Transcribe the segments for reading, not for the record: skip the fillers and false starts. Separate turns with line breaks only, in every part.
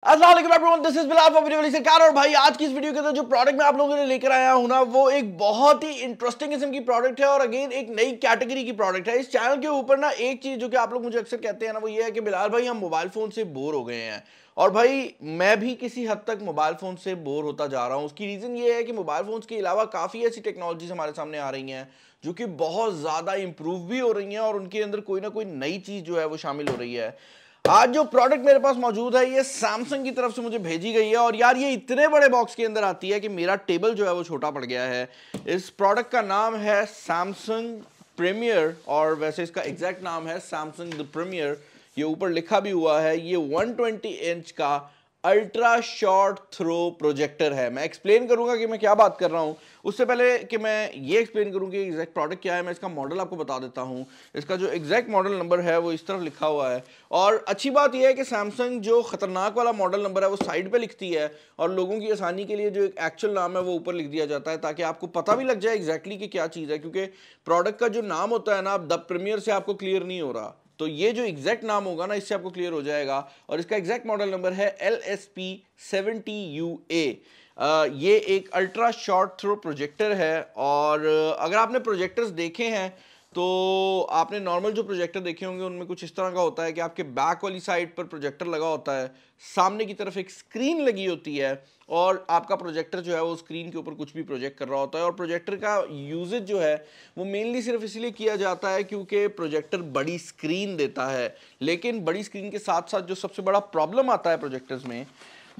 अस्सलाम वालेकुम everyone, this is Bilal from video सरकार। और भाई आज की इस वीडियो के अंदर जो प्रोडक्ट मैं आप लोगों के लिए लेकर आया हूं ना, वो एक बहुत ही इंटरेस्टिंग किस्म की प्रोडक्ट है और अगेन एक नई कैटेगरी की प्रोडक्ट है। इस चैनल के ऊपर ना एक चीज जो कि आप लोग मुझे अक्सर कहते हैं ना, वो ये है कि बिलाल भाई हम मोबाइल फोन से बोर हो गए हैं। और भाई मैं भी किसी हद तक मोबाइल फोन से बोर होता जा रहा हूं। उसकी रीजन ये है कि मोबाइल फोन्स के अलावा काफी ऐसी टेक्नोलॉजीज हमारे सामने आ रही हैं जो कि बहुत ज्यादा इंप्रूव भी हो रही हैं और उनके अंदर कोई ना कोई नई चीज जो है वो शामिल हो रही है। आज जो प्रोडक्ट मेरे पास मौजूद है ये सैमसंग की तरफ से मुझे भेजी गई है और यार ये इतने बड़े बॉक्स के अंदर आती है कि मेरा टेबल जो है वो छोटा पड़ गया है। इस प्रोडक्ट का नाम है सैमसंग प्रीमियर और वैसे इसका एग्जैक्ट नाम है सैमसंग द प्रीमियर। ये ऊपर लिखा भी हुआ है। ये 120 इंच का अल्ट्रा शॉर्ट थ्रो प्रोजेक्टर है। मैं एक्सप्लेन करूंगा कि मैं क्या बात कर रहा हूं। उससे पहले कि मैं ये एक्सप्लेन करूं कि एग्जैक्ट प्रोडक्ट क्या है, मैं इसका मॉडल आपको बता देता हूं। इसका जो एग्जैक्ट मॉडल नंबर है वो इस तरफ लिखा हुआ है। और अच्छी बात यह है कि सैमसंग जो खतरनाक वाला मॉडल नंबर है वो साइड पे लिखती है और लोगों की आसानी के लिए जो एक एक्चुअल नाम है वो ऊपर लिख दिया जाता है ताकि आपको पता भी लग जाए एग्जैक्टली कि क्या चीज़ है, क्योंकि प्रोडक्ट का जो नाम होता है ना, द प्रीमियर से आपको क्लियर नहीं हो रहा। तो ये जो एग्जैक्ट नाम होगा ना, इससे आपको क्लियर हो जाएगा। और इसका एग्जैक्ट मॉडल नंबर है LSP70UA। ये एक अल्ट्रा शॉर्ट थ्रो प्रोजेक्टर है। और अगर आपने प्रोजेक्टर्स देखे हैं तो आपने नॉर्मल जो प्रोजेक्टर देखे होंगे उनमें कुछ इस तरह का होता है कि आपके बैक वाली साइड पर प्रोजेक्टर लगा होता है, सामने की तरफ एक स्क्रीन लगी होती है और आपका प्रोजेक्टर जो है वो स्क्रीन के ऊपर कुछ भी प्रोजेक्ट कर रहा होता है। और प्रोजेक्टर का यूजेज जो है वो मेनली सिर्फ इसलिए किया जाता है क्योंकि प्रोजेक्टर बड़ी स्क्रीन देता है। लेकिन बड़ी स्क्रीन के साथ साथ जो सबसे बड़ा प्रॉब्लम आता है प्रोजेक्टर्स में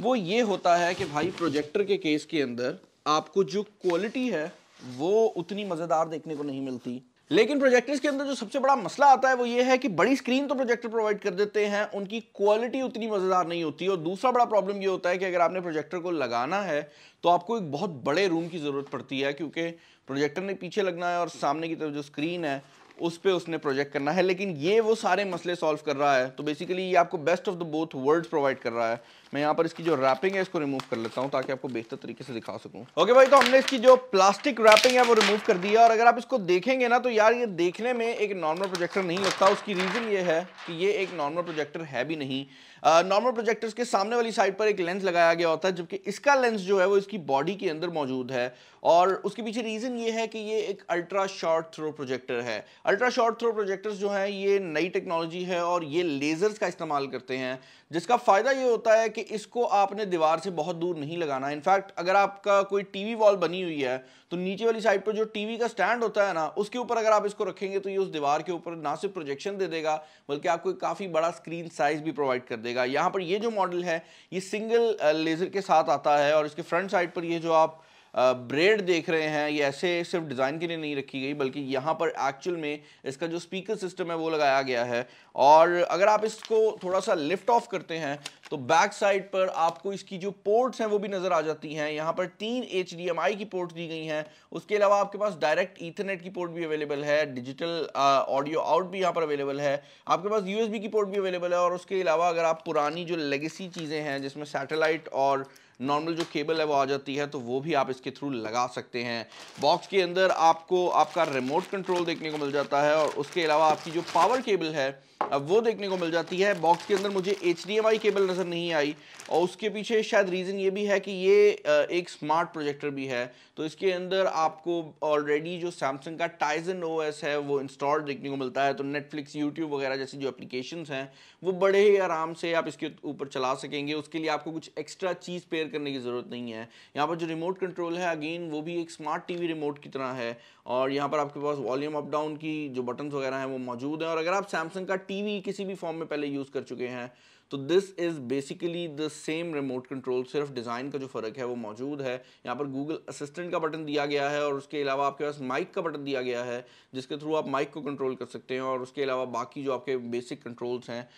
वो ये होता है कि भाई प्रोजेक्टर के केस के अंदर आपको जो क्वालिटी है वो उतनी मज़ेदार देखने को नहीं मिलती। लेकिन प्रोजेक्टर्स के अंदर जो सबसे बड़ा मसला आता है वो ये है कि बड़ी स्क्रीन तो प्रोजेक्टर प्रोवाइड कर देते हैं, उनकी क्वालिटी उतनी मज़ेदार नहीं होती। और दूसरा बड़ा प्रॉब्लम ये होता है कि अगर आपने प्रोजेक्टर को लगाना है तो आपको एक बहुत बड़े रूम की ज़रूरत पड़ती है, क्योंकि प्रोजेक्टर ने पीछे लगना है और सामने की तरफ जो स्क्रीन है उस पर उसने प्रोजेक्ट करना है। लेकिन ये वो सारे मसले सॉल्व कर रहा है। तो बेसिकली ये आपको best of the both worlds provide कर रहा है। मैं यहाँ पर इसकी जो रैपिंग है इसको रिमूव कर लेता हूँ ताकि आपको बेहतर तरीके से दिखा सकूँ। ओके भाई, तो हमने इसकी जो प्लास्टिक रैपिंग है वो रिमूव कर दिया। और अगर आप इसको देखेंगे ना तो यार ये देखने में एक नॉर्मल प्रोजेक्टर नहीं लगता। उसकी रीज़न ये है कि ये एक नॉर्मल प्रोजेक्टर है भी नहीं। नॉर्मल प्रोजेक्टर्स के सामने वाली साइड पर एक लेंस लगाया गया होता है, जबकि इसका लेंस जो है वो इसकी बॉडी के अंदर मौजूद है। और उसके पीछे रीज़न ये है कि ये एक अल्ट्रा शॉर्ट थ्रो प्रोजेक्टर है। अल्ट्रा शॉर्ट थ्रो प्रोजेक्टर्स जो हैं ये नई टेक्नोलॉजी है और ये लेजर्स का इस्तेमाल करते हैं, जिसका फ़ायदा ये होता है कि इसको आपने दीवार से बहुत दूर नहीं लगाना। इनफैक्ट अगर आपका कोई टीवी वॉल बनी हुई है तो नीचे वाली साइड पर जो टीवी का स्टैंड होता है ना, उसके ऊपर अगर आप इसको रखेंगे तो ये उस दीवार के ऊपर ना सिर्फ प्रोजेक्शन दे देगा बल्कि आपको काफ़ी बड़ा स्क्रीन साइज भी प्रोवाइड कर देगा। यहाँ पर ये जो मॉडल है ये सिंगल लेज़र के साथ आता है और इसके फ्रंट साइड पर ये जो आप ब्रेड देख रहे हैं ये ऐसे सिर्फ डिज़ाइन के लिए नहीं रखी गई, बल्कि यहाँ पर एक्चुअल में इसका जो स्पीकर सिस्टम है वो लगाया गया है। और अगर आप इसको थोड़ा सा लिफ्ट ऑफ करते हैं तो बैक साइड पर आपको इसकी जो पोर्ट्स हैं वो भी नज़र आ जाती हैं। यहाँ पर 3 HDMI की पोर्ट्स दी गई हैं। उसके अलावा आपके पास डायरेक्ट ईथरनेट की पोर्ट भी अवेलेबल है, डिजिटल ऑडियो आउट भी यहाँ पर अवेलेबल है, आपके पास USB की पोर्ट भी अवेलेबल है। और उसके अलावा अगर आप पुरानी जो लेगेसी चीज़ें हैं जिसमें सैटेलाइट और नॉर्मल जो केबल है वो आ जाती है तो वो भी आप इसके थ्रू लगा सकते हैं। बॉक्स के अंदर आपको आपका रिमोट कंट्रोल देखने को मिल जाता है और उसके अलावा आपकी जो पावर केबल है अब वो देखने को मिल जाती है। बॉक्स के अंदर मुझे HDMI केबल नज़र नहीं आई और उसके पीछे शायद रीज़न ये भी है कि ये एक स्मार्ट प्रोजेक्टर भी है। तो इसके अंदर आपको ऑलरेडी जो सैमसंग का टाइजन OS है वो इंस्टॉल्ड देखने को मिलता है। तो नेटफ्लिक्स, यूट्यूब वगैरह जैसी जो एप्लीकेशंस हैं वो बड़े ही आराम से आप इसके ऊपर चला सकेंगे। उसके लिए आपको कुछ एक्स्ट्रा चीज़ पेयर करने की ज़रूरत नहीं है। यहाँ पर जो रिमोट कंट्रोल है अगेन वो भी एक स्मार्ट टीवी रिमोट की तरह है और यहाँ पर आपके पास वॉल्यूम अप डाउन की जो बटन्स वगैरह हैं वो मौजूद हैं। और अगर आप सैमसंग का टीवी किसी भी फॉर्म में पहले यूज़ कर चुके हैं तो this is basically the same remote control, सिर्फ डिज़ाइन का जो फ़र्क है वो मौजूद है। यहाँ पर गूगल असिस्टेंट का बटन दिया गया है और उसके अलावा आपके पास माइक का बटन दिया गया है जिसके थ्रू आप माइक को कंट्रोल कर सकते हैं। और उसके अलावा बाकी जो आपके बेसिक कंट्रोल्स हैं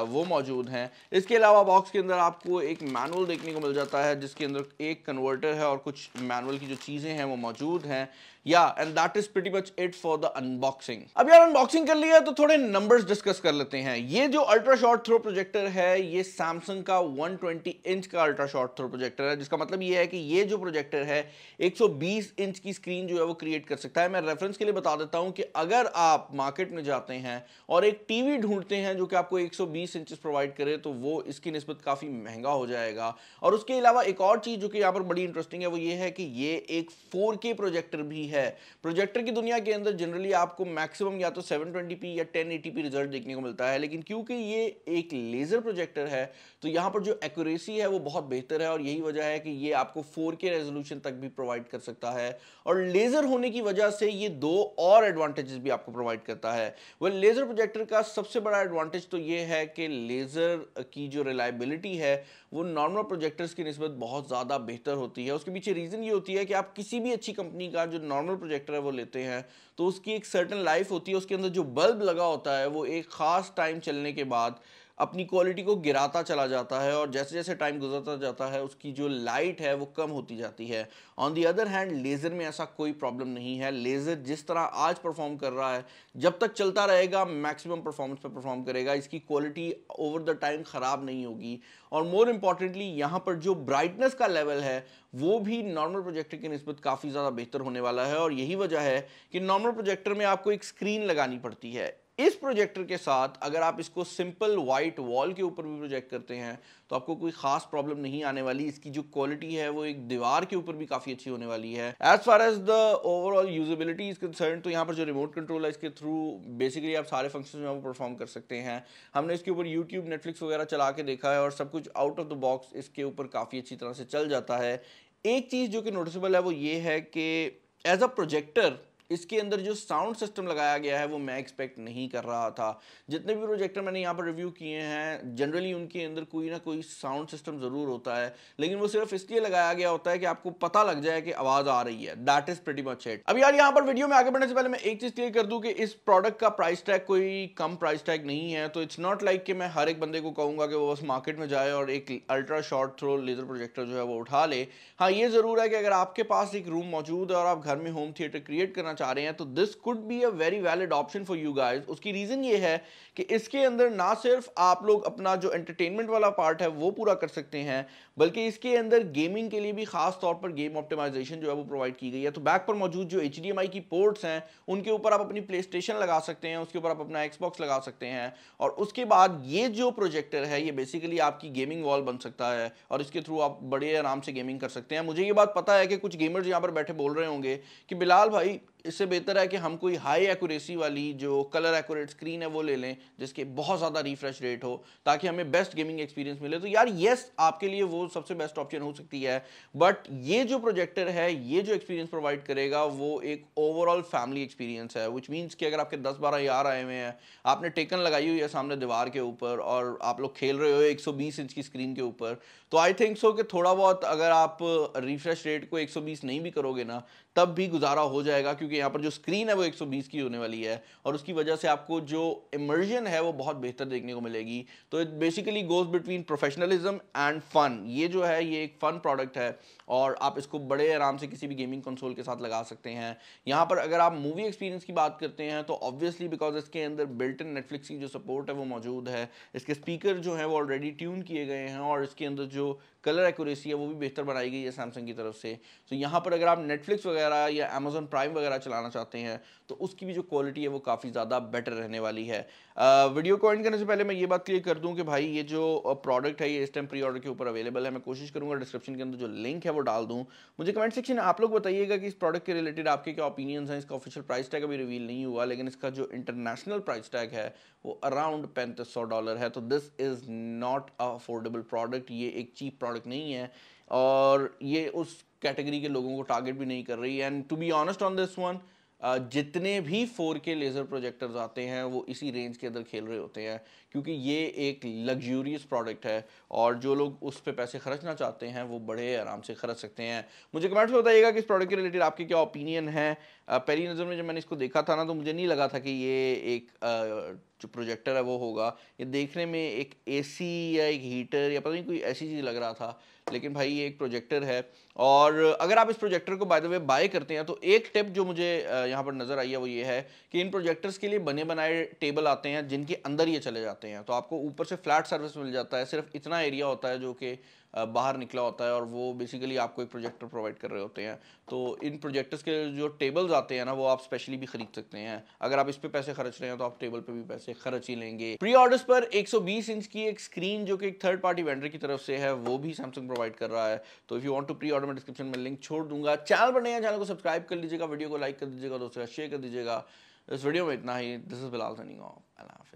वो मौजूद हैं। इसके अलावा बॉक्स के अंदर आपको एक मैनुअल देखने को मिल जाता है जिसके अंदर एक कन्वर्टर है और कुछ मैनुअल की जो चीज़ें हैं वो मौजूद हैं। या and that is pretty much it for the unboxing. अब यार अनबॉक्सिंग कर लिया तो थोड़े नंबर्स डिस्कस कर लेते हैं। ये जो अल्ट्रा शॉर्ट थ्रो प्रोजेक्टर है ये सैमसंग का 120 इंच का अल्ट्रा शॉर्ट थ्रो प्रोजेक्टर है, जिसका मतलब ये है कि ये जो प्रोजेक्टर है 120 इंच की स्क्रीन जो है वो क्रिएट कर सकता है। मैं रेफरेंस के लिए बता देता हूं कि अगर आप मार्केट में जाते हैं और एक टीवी ढूंढते हैं जो कि आपको 120 इंचेस प्रोवाइड करे तो वो इसकी निस्बत काफी महंगा हो जाएगा। और उसके अलावा एक और चीज जो कि यहाँ पर बड़ी इंटरेस्टिंग है वो ये है कि ये एक 4K प्रोजेक्टर भी है। प्रोजेक्टर की दुनिया के अंदर जनरली आपको मैक्सिमम या तो 720p या 1080p रिजल्ट देखने को मिलता है, लेकिन क्योंकि ये एक लेजर प्रोजेक्टर है तो यहाँ पर जो एक्यूरेसी है वो बहुत बेहतर है और यही वजह है कि ये आपको 4K रेजोल्यूशन तक भी प्रोवाइड कर सकता है। और लेजर होने की वजह से ये दो और एडवांटेजेस भी आपको प्रोवाइड करता है। वह लेजर प्रोजेक्टर का सबसे बड़ा एडवांटेज तो ये है कि लेजर की जो रिलायबिलिटी है वो नॉर्मल प्रोजेक्टर्स की निस्बत बहुत ज़्यादा बेहतर होती है। उसके पीछे रीज़न ये होती है कि आप किसी भी अच्छी कंपनी का जो नॉर्मल प्रोजेक्टर है वो लेते हैं तो उसकी एक सर्टेन लाइफ होती है, उसके अंदर जो बल्ब लगा होता है वो एक ख़ास टाइम चलने के बाद अपनी क्वालिटी को गिराता चला जाता है और जैसे जैसे टाइम गुजरता जाता है उसकी जो लाइट है वो कम होती जाती है। On the other hand laser में ऐसा कोई प्रॉब्लम नहीं है। लेज़र जिस तरह आज परफॉर्म कर रहा है जब तक चलता रहेगा मैक्सिमम परफॉर्मेंस पे परफॉर्म करेगा, इसकी क्वालिटी ओवर द टाइम ख़राब नहीं होगी। और मोर इम्पॉर्टेंटली यहाँ पर जो ब्राइटनेस का लेवल है वो भी नॉर्मल प्रोजेक्टर की निस्बत काफ़ी ज़्यादा बेहतर होने वाला है। और यही वजह है कि नॉर्मल प्रोजेक्टर में आपको एक स्क्रीन लगानी पड़ती है। इस प्रोजेक्टर के साथ अगर आप इसको सिंपल वाइट वॉल के ऊपर भी प्रोजेक्ट करते हैं तो आपको कोई खास प्रॉब्लम नहीं आने वाली। इसकी जो क्वालिटी है वो एक दीवार के ऊपर भी काफ़ी अच्छी होने वाली है। As far as the overall usability is concern तो यहाँ पर जो रिमोट कंट्रोल है इसके थ्रू बेसिकली आप सारे फंक्शन में वो परफॉर्म कर सकते हैं। हमने इसके ऊपर यूट्यूब नेटफ्लिक्स वगैरह चला के देखा है और सब कुछ आउट ऑफ द बॉक्स इसके ऊपर काफ़ी अच्छी तरह से चल जाता है। एक चीज़ जो कि नोटिसेबल है वो ये है कि एज अ प्रोजेक्टर इसके अंदर जो साउंड सिस्टम लगाया गया है वो मैं एक्सपेक्ट नहीं कर रहा था। जितने भी प्रोजेक्टर मैंने यहाँ पर रिव्यू किए हैं जनरली उनके अंदर कोई ना कोई साउंड सिस्टम ज़रूर होता है, लेकिन वो सिर्फ इसलिए लगाया गया होता है कि आपको पता लग जाए कि आवाज़ आ रही है। That is pretty much it. अब यार यहाँ पर वीडियो में आगे बढ़ने से पहले मैं एक चीज़ क्लियर कर दूँ कि इस प्रोडक्ट का प्राइस टैग कोई कम प्राइस टैग नहीं है। तो इट्स नॉट लाइक कि मैं हर एक बंदे को कहूँगा कि वो बस मार्केट में जाए और एक ultra short throw laser projector जो है वो उठा ले। हाँ, ये ज़रूर है कि अगर आपके पास एक रूम मौजूद है और आप घर में होम थिएटर क्रिएट करना चाह रहे हैं तो this could be a very valid option for you guys। उसकी रीजन ये है कि इसके अंदर ना सिर्फ आप लोग अपना जो एंटरटेनमेंट वाला पार्ट है वो पूरा कर सकते हैं बल्कि इसके अंदर गेमिंग के लिए भी खास तौर पर गेम ऑप्टिमाइजेशन जो है वो प्रोवाइड की गई है। तो बैक पर मौजूद जो HDMI की पोर्ट्स हैं उनके ऊपर आप अपनी प्ले स्टेशन लगा सकते हैं, उसके ऊपर आप अपना Xbox लगा सकते हैं और उसके बाद ये जो प्रोजेक्टर है ये बेसिकली आपकी गेमिंग वॉल बन सकता है और इसके थ्रू आप बड़े आराम से गेमिंग कर सकते हैं। मुझे ये बात पता है कि कुछ गेमर्स यहाँ पर बैठे बोल रहे होंगे कि बिलाल भाई इससे बेहतर है कि हम कोई हाई एक्यूरेसी वाली जो कलर एक्यूरेट स्क्रीन है वो ले लें जिसके बहुत ज़्यादा रिफ्रेश रेट हो ताकि हमें बेस्ट गेमिंग एक्सपीरियंस मिले। तो यार येस, आपके लिए वो सबसे बेस्ट ऑप्शन हो सकती है, बट ये जो प्रोजेक्टर है ये जो एक्सपीरियंस प्रोवाइड करेगा वो एक ओवरऑल फैमिली एक्सपीरियंस है। विच मीन्स कि अगर आपके 10-12 यार आए हुए हैं, आपने टेकन लगाई हुई है सामने दीवार के ऊपर और आप लोग खेल रहे हो 120 इंच की स्क्रीन के ऊपर, तो आई थिंक सो कि थोड़ा बहुत अगर आप रिफ्रेश रेट को 120 नहीं भी करोगे ना तब भी गुजारा हो जाएगा, क्योंकि यहाँ पर जो स्क्रीन है वो 120 की होने वाली है और उसकी वजह से आपको जो इमर्जन है वो बहुत बेहतर देखने को मिलेगी। तो it basically goes between professionalism and fun. ये जो है ये एक फन प्रोडक्ट है और आप इसको बड़े आराम से किसी भी गेमिंग कंसोल के साथ लगा सकते हैं। यहाँ पर अगर आप मूवी एक्सपीरियंस की बात करते हैं तो ऑब्वियसली बिकॉज इसके अंदर बिल्ट इन नेटफ्लिक्स की जो सपोर्ट है वो मौजूद है, इसके स्पीकर जो है वो ऑलरेडी ट्यून किए गए हैं और इसके अंदर जो कलर एक्यूरेसी है वो भी बेहतर बनाई गई है सैमसंग की तरफ से। तो यहाँ पर अगर आप नेटफ्लिक्स वगैरह या अमेजोन प्राइम वगैरह चलाना चाहते हैं तो उसकी भी जो क्वालिटी है वो काफ़ी ज़्यादा बेटर रहने वाली है। वीडियो को एंड करने से पहले मैं ये बात क्लियर कर दूं कि भाई ये जो प्रोडक्ट है ये इस टाइम प्री ऑर्डर के ऊपर अवेलेबल है। मैं कोशिश करूंगा डिस्क्रिप्शन के अंदर जो लिंक है वो डाल दूं। मुझे कमेंट सेक्शन में आप लोग बताइएगा कि इस प्रोडक्ट के रिलेटेड आपके क्या ओपिनियंस हैं। इसका ऑफिशियल प्राइस टैग अभी रिवील नहीं हुआ, लेकिन इसका जो इंटरनेशनल प्राइस टैग है वो अराउंड $3500 है। तो this is not a affordable product, ये एक चीप प्रोडक्ट नहीं है और ये उस कैटेगरी के लोगों को टारगेट भी नहीं कर रही। And to be honest on this one, जितने भी 4K लेज़र प्रोजेक्टर्स आते हैं वो इसी रेंज के अंदर खेल रहे होते हैं, क्योंकि ये एक लग्जूरियस प्रोडक्ट है और जो लोग उस पर पैसे खर्चना चाहते हैं वो बड़े आराम से खर्च सकते हैं। मुझे कमेंट्स में बताइएगा कि इस प्रोडक्ट के रिलेटेड आपके क्या ओपिनियन है। पहली नज़र में जब मैंने इसको देखा था ना तो मुझे नहीं लगा था कि ये एक जो प्रोजेक्टर है वो होगा। ये देखने में एक एसी या एक हीटर या पता नहीं कोई ऐसी चीज़ लग रहा था, लेकिन भाई ये एक प्रोजेक्टर है। और अगर आप इस प्रोजेक्टर को बाय द वे बाय करते हैं तो एक टिप जो मुझे यहाँ पर नज़र आई है वो ये है कि इन प्रोजेक्टर्स के लिए बने बनाए टेबल आते हैं जिनके अंदर ये चले जाते हैं, तो आपको ऊपर से फ्लैट सर्विस मिल जाता है, सिर्फ इतना एरिया होता है जो कि बाहर निकला होता है और वो बेसिकली आपको एक प्रोजेक्टर प्रोवाइड कर रहे होते हैं। तो इन प्रोजेक्टर्स के जो टेबल्स आते हैं ना वो आप स्पेशली भी खरीद सकते हैं। अगर आप इस पे पैसे खर्च रहे हैं तो आप टेबल पे भी पैसे खर्च ही लेंगे। प्री ऑर्डर्स पर 120 इंच की एक स्क्रीन जो कि एक थर्ड पार्टी वेंडर की तरफ से है वो भी सैमसंग प्रोवाइड कर रहा है। तो if you want to pre order, मैं डिस्क्रिप्शन में लिंक छोड़ दूंगा। चैनल पर नए हैं, चैनल को सब्सक्राइब कर लीजिएगा, वीडियो को लाइक कर दीजिएगा, दोस्तों शेयर कर दीजिएगा। इस वीडियो में इतना ही। This is Bilal signing off. अल्लाह हाफिज़।